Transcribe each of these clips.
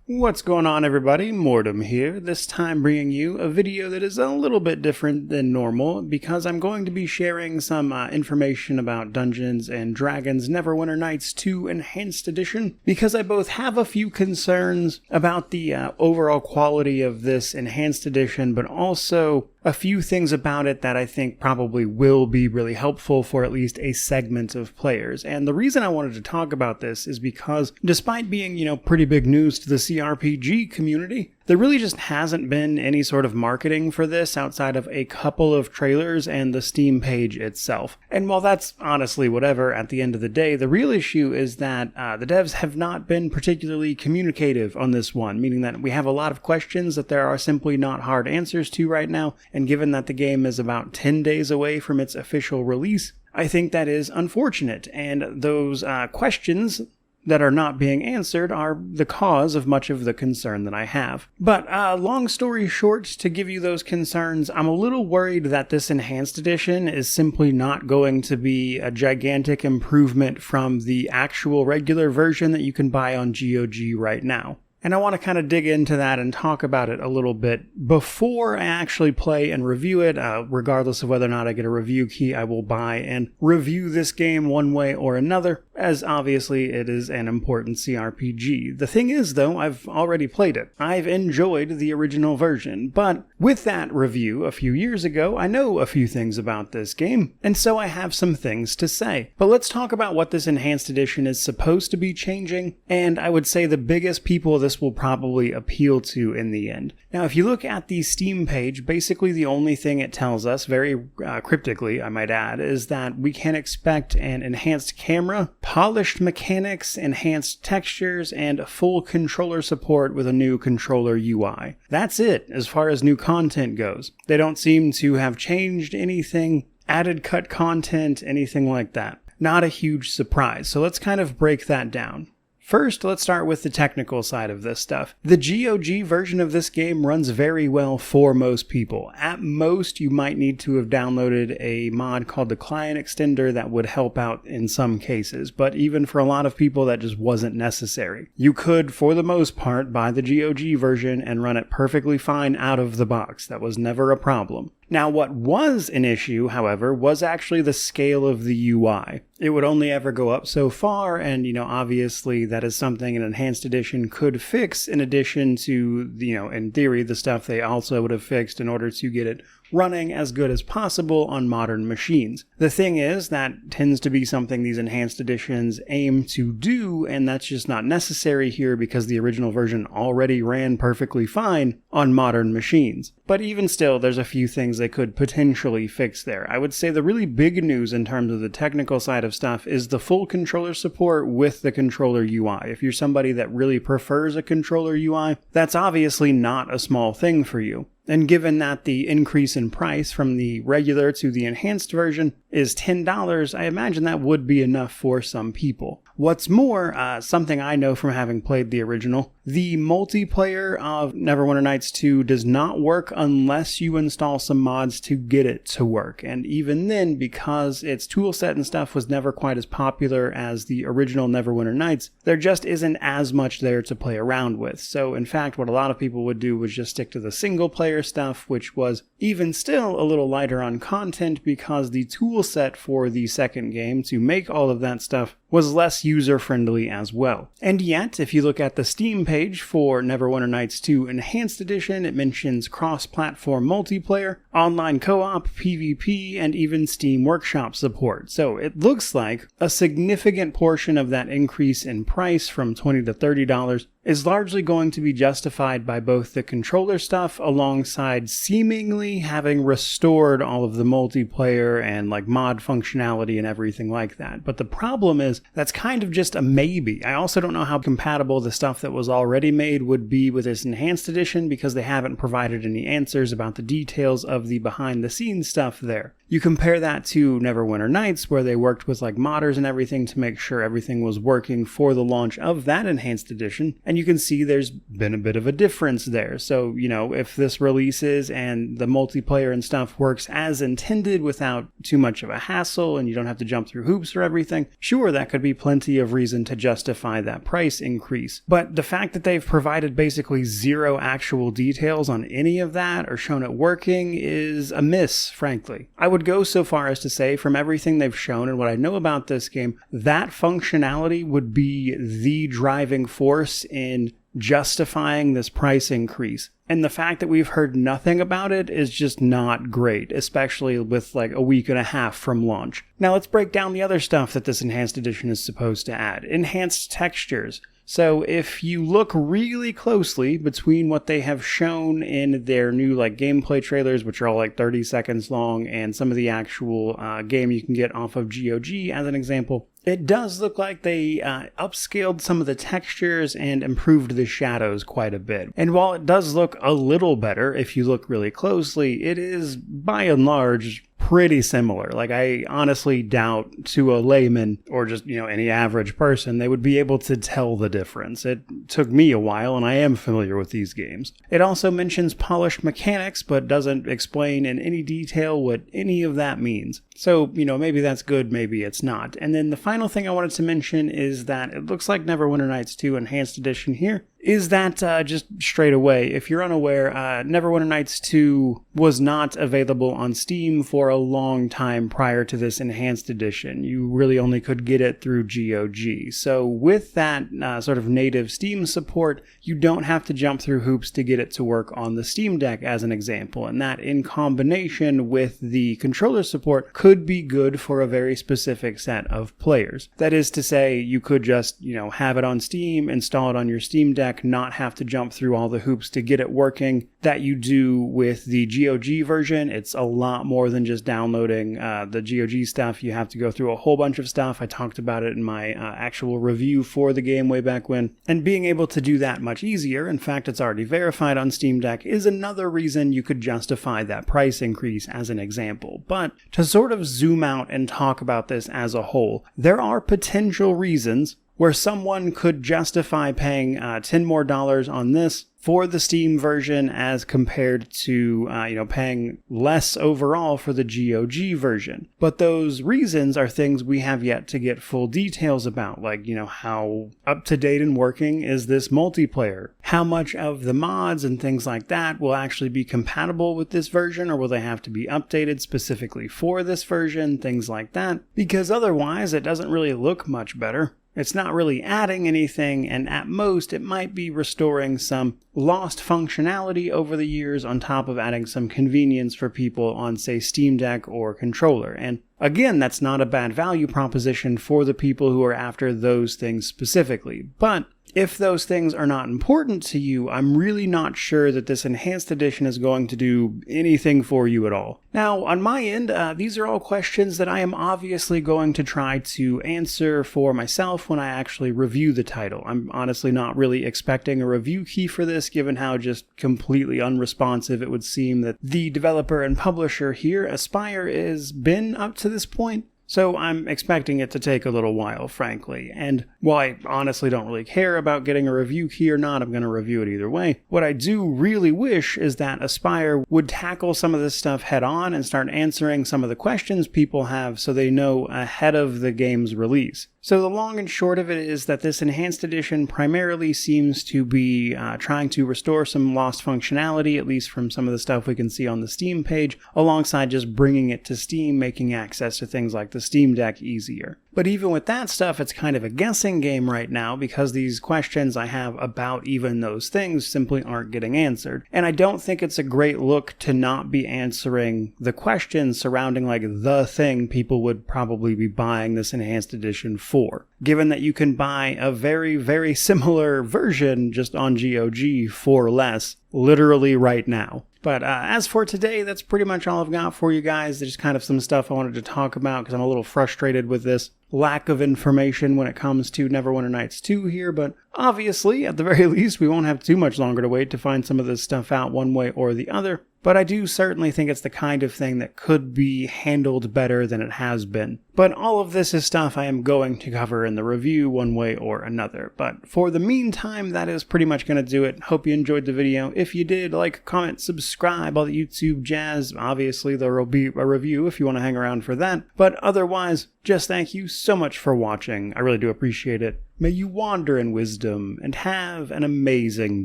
What's going on, everybody? Mortem here, this time bringing you a video that is a little bit different than normal because I'm going to be sharing some information about Dungeons & Dragons Neverwinter Nights 2 Enhanced Edition because I both have a few concerns about the overall quality of this Enhanced Edition, but also a few things about it that I think probably will be really helpful for at least a segment of players. And the reason I wanted to talk about this is because despite being, pretty big news to the CRPG community, there really just hasn't been any sort of marketing for this outside of a couple of trailers and the Steam page itself. And while that's honestly whatever at the end of the day, the real issue is that the devs have not been particularly communicative on this one, meaning that we have a lot of questions that there are simply not hard answers to right now, and given that the game is about 10 days away from its official release, I think that is unfortunate, and those questions that are not being answered are the cause of much of the concern that I have. But long story short, to give you those concerns, I'm a little worried that this Enhanced Edition is simply not going to be a gigantic improvement from the actual regular version that you can buy on GOG right now. And I want to kind of dig into that and talk about it a little bit before I actually play and review it. Regardless of whether or not I get a review key, I will buy and review this game one way or another, as obviously it is an important CRPG. The thing is, though, I've already played it. I've enjoyed the original version, but with that review a few years ago, I know a few things about this game, and so I have some things to say. But let's talk about what this Enhanced Edition is supposed to be changing, and I would say the biggest people this will probably appeal to in the end. Now, if you look at the Steam page, basically the only thing it tells us, very cryptically I might add, is that we can expect an enhanced camera, polished mechanics, enhanced textures, and full controller support with a new controller UI. That's it as far as new content goes. They don't seem to have changed anything, added cut content, anything like that. Not a huge surprise, so let's kind of break that down. First, let's start with the technical side of this stuff. The GOG version of this game runs very well for most people. At most, you might need to have downloaded a mod called the Client Extender that would help out in some cases, but even for a lot of people that just wasn't necessary. You could, for the most part, buy the GOG version and run it perfectly fine out of the box. That was never a problem. Now, what was an issue, however, was actually the scale of the UI. It would only ever go up so far, and, obviously that is something an Enhanced Edition could fix in addition to, in theory, the stuff they also would have fixed in order to get it running as good as possible on modern machines. The thing is, that tends to be something these Enhanced Editions aim to do, and that's just not necessary here because the original version already ran perfectly fine on modern machines. But even still, there's a few things they could potentially fix there. I would say the really big news in terms of the technical side of stuff is the full controller support with the controller UI. If you're somebody that really prefers a controller UI, that's obviously not a small thing for you. And given that the increase in price from the regular to the enhanced version is $10, I imagine that would be enough for some people. What's more, something I know from having played the original, the multiplayer of Neverwinter Nights 2 does not work unless you install some mods to get it to work. And even then, because its toolset and stuff was never quite as popular as the original Neverwinter Nights, there just isn't as much there to play around with. So in fact, what a lot of people would do was just stick to the single player stuff, which was even still a little lighter on content because the tool set for the second game to make all of that stuff was less user-friendly as well. And yet, if you look at the Steam page for Neverwinter Nights 2 Enhanced Edition, it mentions cross-platform multiplayer, online co-op, PvP, and even Steam Workshop support. So it looks like a significant portion of that increase in price from $20 to $30 is largely going to be justified by both the controller stuff alongside seemingly having restored all of the multiplayer and mod functionality and everything like that. But the problem is that's kind of just a maybe. I also don't know how compatible the stuff that was already made would be with this Enhanced Edition because they haven't provided any answers about the details of the behind the scenes stuff there. You compare that to Neverwinter Nights, where they worked with like modders and everything to make sure everything was working for the launch of that enhanced edition, and you can see there's been a bit of a difference there. So, if this releases and the multiplayer and stuff works as intended without too much of a hassle and you don't have to jump through hoops or everything, sure, that could be plenty of reason to justify that price increase. But the fact that they've provided basically zero actual details on any of that or shown it working is a miss, frankly. I would go so far as to say, from everything they've shown and what I know about this game, that functionality would be the driving force in justifying this price increase. And the fact that we've heard nothing about it is just not great, especially with like a week and a half from launch. Now let's break down the other stuff that this enhanced edition is supposed to add. Enhanced textures. So if you look really closely between what they have shown in their new like gameplay trailers, which are all like 30 seconds long, and some of the actual game you can get off of GOG as an example, it does look like they upscaled some of the textures and improved the shadows quite a bit. And while it does look a little better if you look really closely, it is by and large pretty similar. Like, I honestly doubt to a layman or just, any average person, they would be able to tell the difference. It took me a while, and I am familiar with these games. It also mentions polished mechanics, but doesn't explain in any detail what any of that means. So, maybe that's good, maybe it's not. And then the final thing I wanted to mention is that it looks like Neverwinter Nights 2 Enhanced Edition here is that just straight away, if you're unaware, Neverwinter Nights 2 was not available on Steam for a long time prior to this Enhanced Edition. You really only could get it through GOG. So with that sort of native Steam support, you don't have to jump through hoops to get it to work on the Steam Deck as an example. And that, in combination with the controller support, could be good for a very specific set of players. That is to say, you could just, have it on Steam, install it on your Steam Deck, not have to jump through all the hoops to get it working that you do with the GOG version. It's a lot more than just downloading the GOG stuff. You have to go through a whole bunch of stuff. I talked about it in my actual review for the game way back when. And being able to do that much easier, in fact it's already verified on Steam Deck, is another reason you could justify that price increase as an example. But to sort of zoom out and talk about this as a whole, there are potential reasons where someone could justify paying $10 more on this for the Steam version as compared to, paying less overall for the GOG version. But those reasons are things we have yet to get full details about, like, how up-to-date and working is this multiplayer? How much of the mods and things like that will actually be compatible with this version, or will they have to be updated specifically for this version? Things like that. Because otherwise, it doesn't really look much better. It's not really adding anything, and at most it might be restoring some lost functionality over the years on top of adding some convenience for people on, say, Steam Deck or controller. And again, that's not a bad value proposition for the people who are after those things specifically. But if those things are not important to you, I'm really not sure that this Enhanced Edition is going to do anything for you at all. Now, on my end, these are all questions that I am obviously going to try to answer for myself when I actually review the title. I'm honestly not really expecting a review key for this, given how just completely unresponsive it would seem that the developer and publisher here, Aspyr, has been up to this point. So I'm expecting it to take a little while, frankly. And while I honestly don't really care about getting a review key or not, I'm going to review it either way. What I do really wish is that Aspyr would tackle some of this stuff head on and start answering some of the questions people have so they know ahead of the game's release. So the long and short of it is that this Enhanced Edition primarily seems to be trying to restore some lost functionality, at least from some of the stuff we can see on the Steam page, alongside just bringing it to Steam, making access to things like the Steam Deck easier. But even with that stuff, it's kind of a guessing game right now because these questions I have about even those things simply aren't getting answered. And I don't think it's a great look to not be answering the questions surrounding like the thing people would probably be buying this Enhanced Edition for, given that you can buy a very, very similar version just on GOG for less, literally right now. But as for today, that's pretty much all I've got for you guys. There's kind of some stuff I wanted to talk about because I'm a little frustrated with this. lack of information when it comes to Neverwinter Nights 2 here, but obviously, at the very least, we won't have too much longer to wait to find some of this stuff out one way or the other. But I do certainly think it's the kind of thing that could be handled better than it has been. But all of this is stuff I am going to cover in the review one way or another. But for the meantime, that is pretty much going to do it. Hope you enjoyed the video. If you did, like, comment, subscribe, all the YouTube jazz. Obviously, there will be a review if you want to hang around for that. But otherwise, just thank you so much for watching. I really do appreciate it. May you wander in wisdom and have an amazing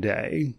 day.